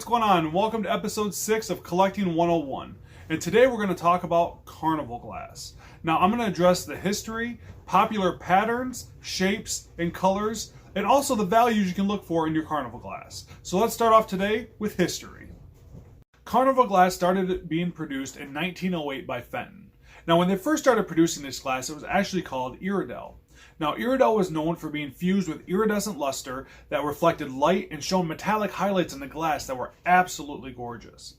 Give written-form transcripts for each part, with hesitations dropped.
what's going on? Welcome to episode 6 of Collecting 101. And today we're going to talk about Carnival Glass. Now I'm going to address the history, popular patterns, shapes, and colors, and also the values you can look for in your Carnival Glass. So let's start off today with history. Carnival Glass started being produced in 1908 by Fenton. Now when they first started producing this glass, it was actually called Iridel. Now, Iridel was known for being fused with iridescent luster that reflected light and shone metallic highlights in the glass that were absolutely gorgeous.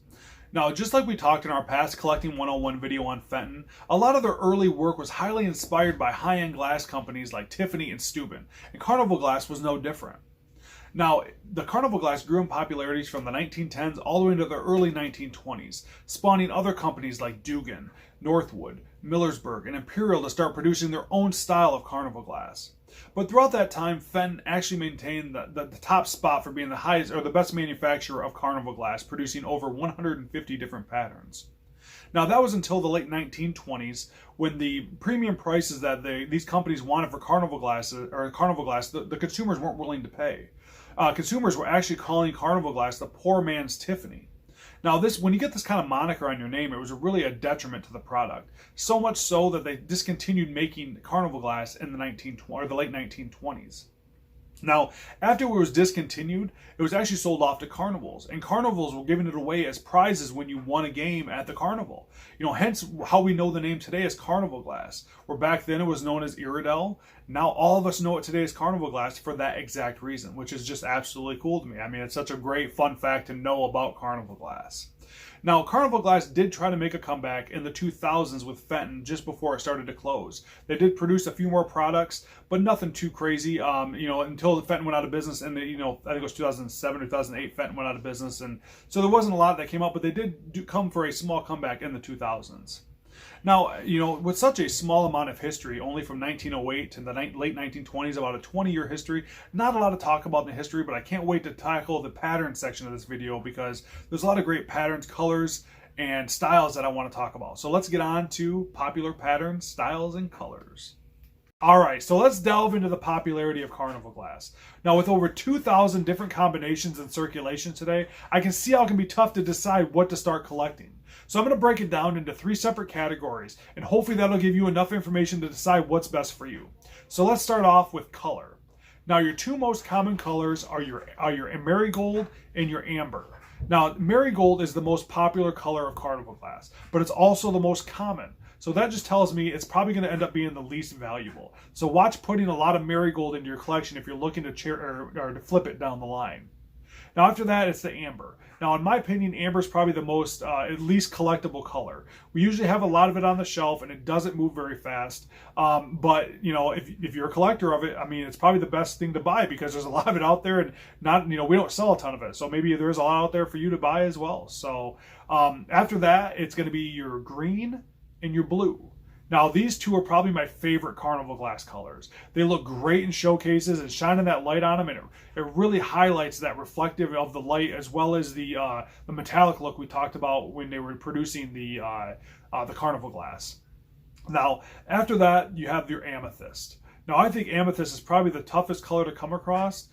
Now, just like we talked in our past Collecting 101 video on Fenton, a lot of their early work was highly inspired by high-end glass companies like Tiffany and Steuben, and Carnival Glass was no different. Now, the Carnival Glass grew in popularity from the 1910s all the way into the early 1920s, spawning other companies like Dugan, Northwood, Millersburg, and Imperial to start producing their own style of Carnival Glass. But throughout that time, Fenton actually maintained the top spot for being the highest or the best manufacturer of Carnival Glass, producing over 150 different patterns. Now that was until the late 1920s, when the premium prices that these companies wanted for Carnival Glass, the consumers weren't willing to pay. Consumers were actually calling Carnival Glass the poor man's Tiffany. Now when you get this kind of moniker on your name, it was really a detriment to the product. So much so that they discontinued making Carnival Glass in the late 1920s. Now, after it was discontinued, it was actually sold off to carnivals, and carnivals were giving it away as prizes when you won a game at the carnival. Hence how we know the name today as Carnival Glass, where back then it was known as Iridel. Now all of us know it today as Carnival Glass for that exact reason, which is just absolutely cool to me. I mean, it's such a great fun fact to know about Carnival Glass. Now, Carnival Glass did try to make a comeback in the 2000s with Fenton just before it started to close. They did produce a few more products, but nothing too crazy. Until Fenton went out of business, and I think it was 2007 or 2008, Fenton went out of business, and so there wasn't a lot that came up, but they did come for a small comeback in the 2000s. Now, with such a small amount of history, only from 1908 to the late 1920s, about a 20-year history, not a lot to talk about in the history, but I can't wait to tackle the pattern section of this video because there's a lot of great patterns, colors, and styles that I want to talk about. So let's get on to popular patterns, styles, and colors. Alright, so let's delve into the popularity of Carnival Glass. Now, with over 2,000 different combinations in circulation today, I can see how it can be tough to decide what to start collecting. So I'm going to break it down into 3 separate categories, and hopefully that'll give you enough information to decide what's best for you. So let's start off with color. Now, your 2 most common colors are your marigold and your amber. Now, marigold is the most popular color of Carnival Glass, but it's also the most common. So that just tells me it's probably going to end up being the least valuable. So watch putting a lot of marigold into your collection if you're looking to to flip it down the line. Now after that, it's the amber. Now in my opinion, amber is probably the most, at least collectible color. We usually have a lot of it on the shelf and it doesn't move very fast. But if you're a collector of it, I mean, it's probably the best thing to buy because there's a lot of it out there and we don't sell a ton of it. So maybe there's a lot out there for you to buy as well. So after that, it's going to be your green and your blue. Now these 2 are probably my favorite Carnival Glass colors. They look great in showcases and shining that light on them, and it really highlights that reflective of the light as well as the metallic look we talked about when they were producing the Carnival Glass. Now after that, you have your amethyst. Now I think amethyst is probably the toughest color to come across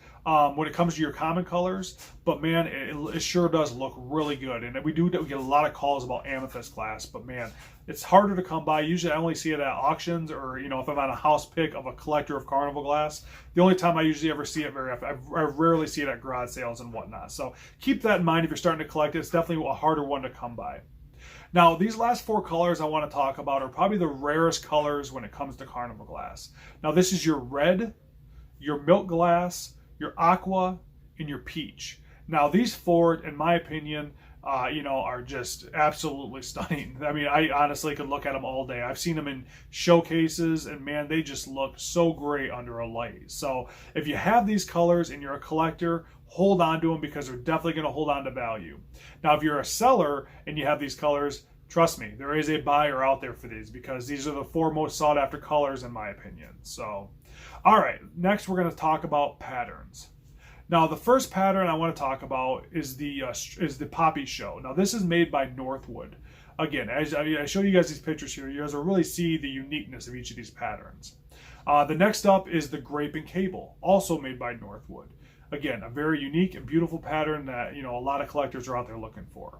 when it comes to your common colors, but man, it sure does look really good. And we get a lot of calls about amethyst glass, but man, it's harder to come by. Usually I only see it at auctions or, if I'm on a house pick of a collector of Carnival Glass. The only time I usually ever see it very often, I rarely see it at garage sales and whatnot. So keep that in mind if you're starting to collect it. It's definitely a harder one to come by. Now, these last 4 colors I want to talk about are probably the rarest colors when it comes to Carnival Glass. Now, this is your red, your milk glass, your aqua, and your peach. Now, these 4, in my opinion, are just absolutely stunning. I mean, I honestly could look at them all day. I've seen them in showcases, and man, they just look so great under a light. So if you have these colors and you're a collector, hold on to them because they're definitely going to hold on to value. Now, if you're a seller and you have these colors, trust me, there is a buyer out there for these because these are the 4 most sought after colors in my opinion. So, all right, next we're going to talk about patterns. Now, the first pattern I want to talk about is the Poppy Show. Now, this is made by Northwood. Again, as I show you guys these pictures here, you guys will really see the uniqueness of each of these patterns. The next up is the Grape and Cable, also made by Northwood. Again, a very unique and beautiful pattern that, you know, a lot of collectors are out there looking for.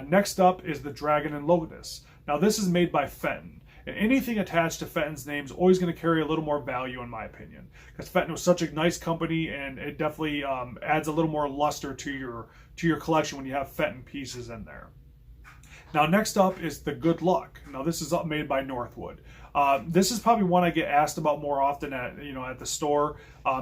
Next up is the Dragon and Loganus. Now this is made by Fenton. And anything attached to Fenton's name is always going to carry a little more value, in my opinion, because Fenton was such a nice company, and it definitely adds a little more luster to your collection when you have Fenton pieces in there. Now next up is the Good Luck. Now this is made by Northwood. This is probably one I get asked about more often at the store.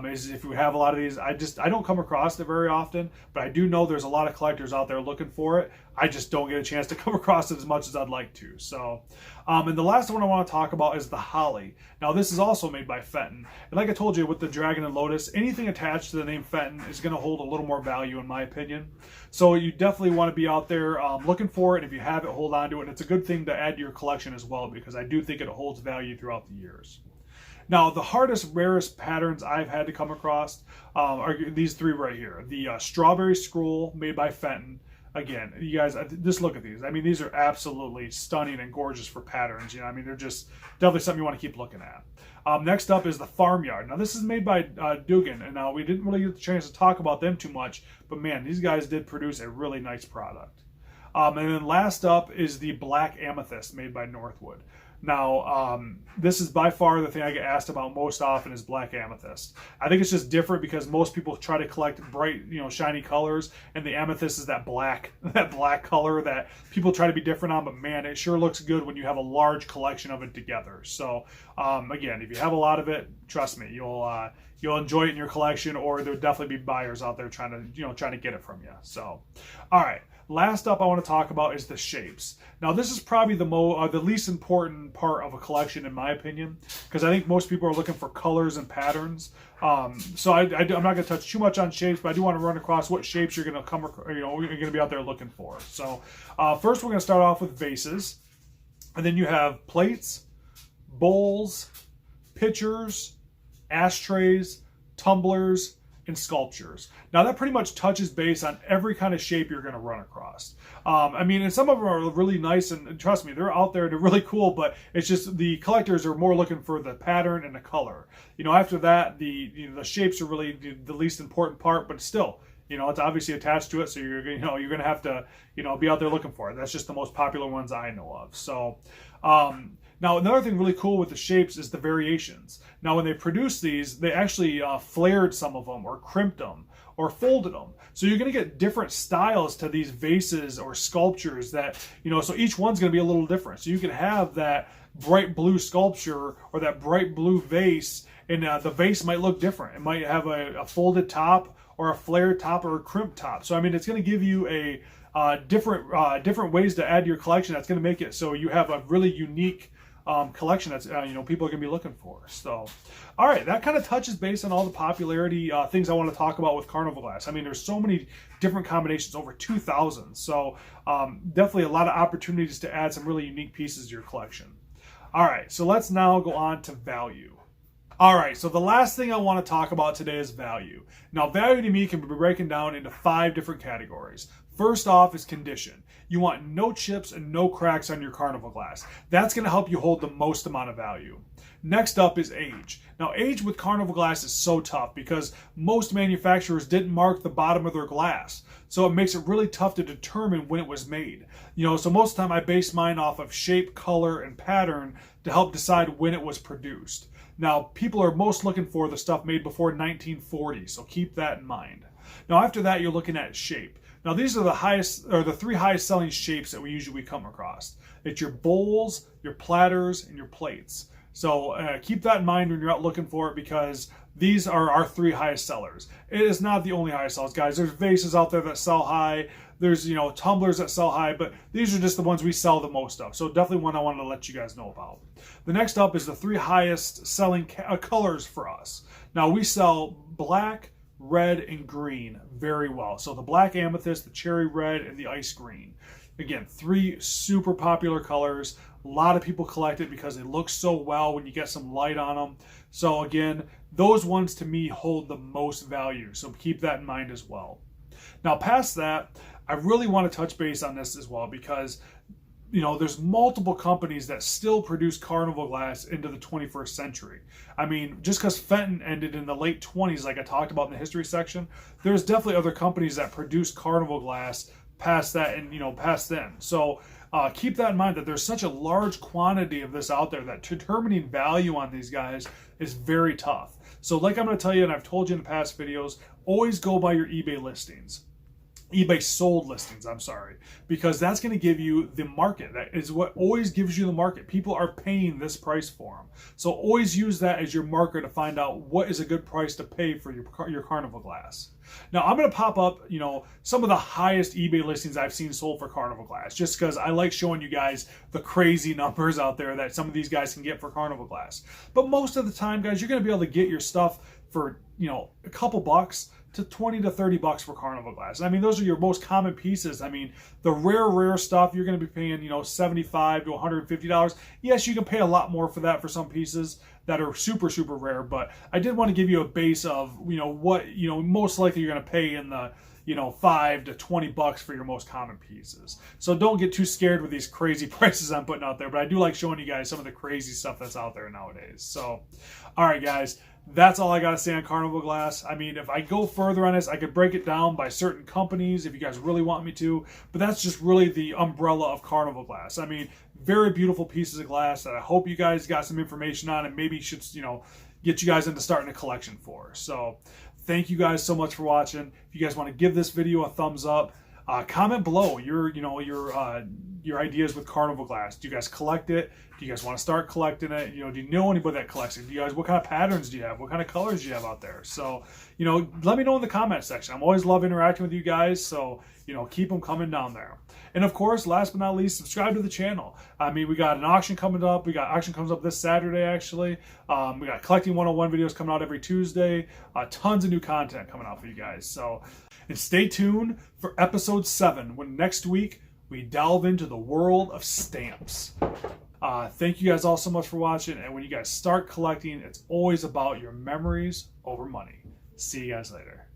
Is if you have a lot of these. I don't come across it very often, but I do know there's a lot of collectors out there looking for it. I just don't get a chance to come across it as much as I'd like to. So, and the last one I want to talk about is the Holly. Now this is also made by Fenton, and like I told you with the Dragon and Lotus, anything attached to the name Fenton is going to hold a little more value, in my opinion. So you definitely want to be out there looking for it. If you have it, hold on to it. And it's a good thing to add to your collection as well, because I do think it holds value throughout the years. Now, the hardest, rarest patterns I've had to come across are these three right here. The Strawberry Scroll made by Fenton. Again, you guys, just look at these. I mean, these are absolutely stunning and gorgeous for patterns. You know, I mean, they're just definitely something you want to keep looking at. Next up is the Farmyard. Now, this is made by Dugan, and we didn't really get the chance to talk about them too much, but man, these guys did produce a really nice product. And then last up is the Black Amethyst made by Northwood. Now, this is by far the thing I get asked about most often is Black Amethyst. I think it's just different because most people try to collect bright, shiny colors, and the amethyst is that black color that people try to be different on, but man, it sure looks good when you have a large collection of it together. So, again, if you have a lot of it, trust me, you'll enjoy it in your collection, or there'll definitely be buyers out there trying to get it from you. So, all right. Last up I want to talk about is the shapes. Now this is probably the least important part of a collection, in my opinion, because I think most people are looking for colors and patterns. So I'm not going to touch too much on shapes, but I do want to run across what shapes you're going to you're going to be out there looking for. So first we're going to start off with vases, and then you have plates, bowls, pitchers, ashtrays, tumblers, and sculptures. Now that pretty much touches base on every kind of shape you're going to run across. I mean, and some of them are really nice, and trust me, they're out there, they're really cool, but it's just the collectors are more looking for the pattern and the color. After that, the shapes are really the least important part, but still, it's obviously attached to it, so you're going to have to, be out there looking for it. That's just the most popular ones I know of. So, now, another thing really cool with the shapes is the variations. Now, when they produced these, they actually flared some of them, or crimped them, or folded them. So you're going to get different styles to these vases or sculptures that, so each one's going to be a little different. So you can have that bright blue sculpture or that bright blue vase, and the vase might look different. It might have a folded top, or a flared top, or a crimped top. So, I mean, it's going to give you a different ways to add to your collection. That's going to make it so you have a really unique collection that's people are going to be looking for. So, all right, that kind of touches base on all the popularity things I want to talk about with Carnival Glass. I mean, there's so many different combinations, over 2,000. So definitely a lot of opportunities to add some really unique pieces to your collection. All right, so let's now go on to value. All right, so the last thing I want to talk about today is value. Now, value to me can be broken down into 5 different categories. First off is condition. You want no chips and no cracks on your Carnival Glass. That's going to help you hold the most amount of value. Next up is age. Now, age with Carnival Glass is so tough because most manufacturers didn't mark the bottom of their glass. So it makes it really tough to determine when it was made. So most of the time I base mine off of shape, color, and pattern to help decide when it was produced. Now, people are most looking for the stuff made before 1940, so keep that in mind. Now, after that, you're looking at shape. Now, these are the 3 highest selling shapes that we usually come across. It's your bowls, your platters, and your plates. So keep that in mind when you're out looking for it, because these are our 3 highest sellers. It is not the only highest sellers, guys. There's vases out there that sell high. There's, tumblers that sell high, but these are just the ones we sell the most of. So definitely one I wanted to let you guys know about. The next up is the 3 highest selling colors for us. Now, we sell black, red, and green very well. So the black amethyst, the cherry red, and the ice green. Again, 3 super popular colors. A lot of people collect it because they look so well when you get some light on them. So again, those ones to me hold the most value. So keep that in mind as well. Now, past that, I really want to touch base on this as well, because there's multiple companies that still produce Carnival glass into the 21st century. I mean, just because Fenton ended in the late 20s, like I talked about in the history section, there's definitely other companies that produce Carnival glass past that and, past then. So keep that in mind, that there's such a large quantity of this out there that determining value on these guys is very tough. So like I'm going to tell you, and I've told you in past videos, always go by your eBay listings. eBay sold listings, I'm sorry, because that's going to give you the market. That is what always gives you the market. People are paying this price for them. So always use that as your marker to find out what is a good price to pay for your Carnival glass. Now I'm going to pop up, some of the highest eBay listings I've seen sold for Carnival glass, just because I like showing you guys the crazy numbers out there that some of these guys can get for Carnival glass. But most of the time, guys, you're going to be able to get your stuff for, a couple bucks to 20 to 30 bucks for Carnival glass. I mean, those are your most common pieces. I mean, the rare stuff, you're going to be paying, $75 to $150. Yes, you can pay a lot more for that for some pieces that are super, super rare, but I did want to give you a base of, what, most likely you're going to pay in the, 5 to 20 bucks for your most common pieces. So don't get too scared with these crazy prices I'm putting out there, but I do like showing you guys some of the crazy stuff that's out there nowadays. So, all right, guys. That's all I got to say on Carnival glass. I mean, if I go further on this, I could break it down by certain companies if you guys really want me to, but that's just really the umbrella of Carnival glass. I mean, very beautiful pieces of glass that I hope you guys got some information on and maybe should, get you guys into starting a collection for. So thank you guys so much for watching. If you guys want to give this video a thumbs up, comment below your ideas with Carnival glass. Do you guys collect it? Do you guys want to start collecting it? Do you know anybody that collects it? What kind of patterns do you have? What kind of colors do you have out there? So, let me know in the comment section. I'm always love interacting with you guys. So, keep them coming down there. And of course, last but not least, subscribe to the channel. I mean, we got an auction coming up. Auction comes up this Saturday, actually. We got Collecting 101 videos coming out every Tuesday. Tons of new content coming out for you guys. So, and stay tuned for episode 7 when next week we delve into the world of stamps. Thank you guys all so much for watching. And when you guys start collecting, it's always about your memories over money. See you guys later.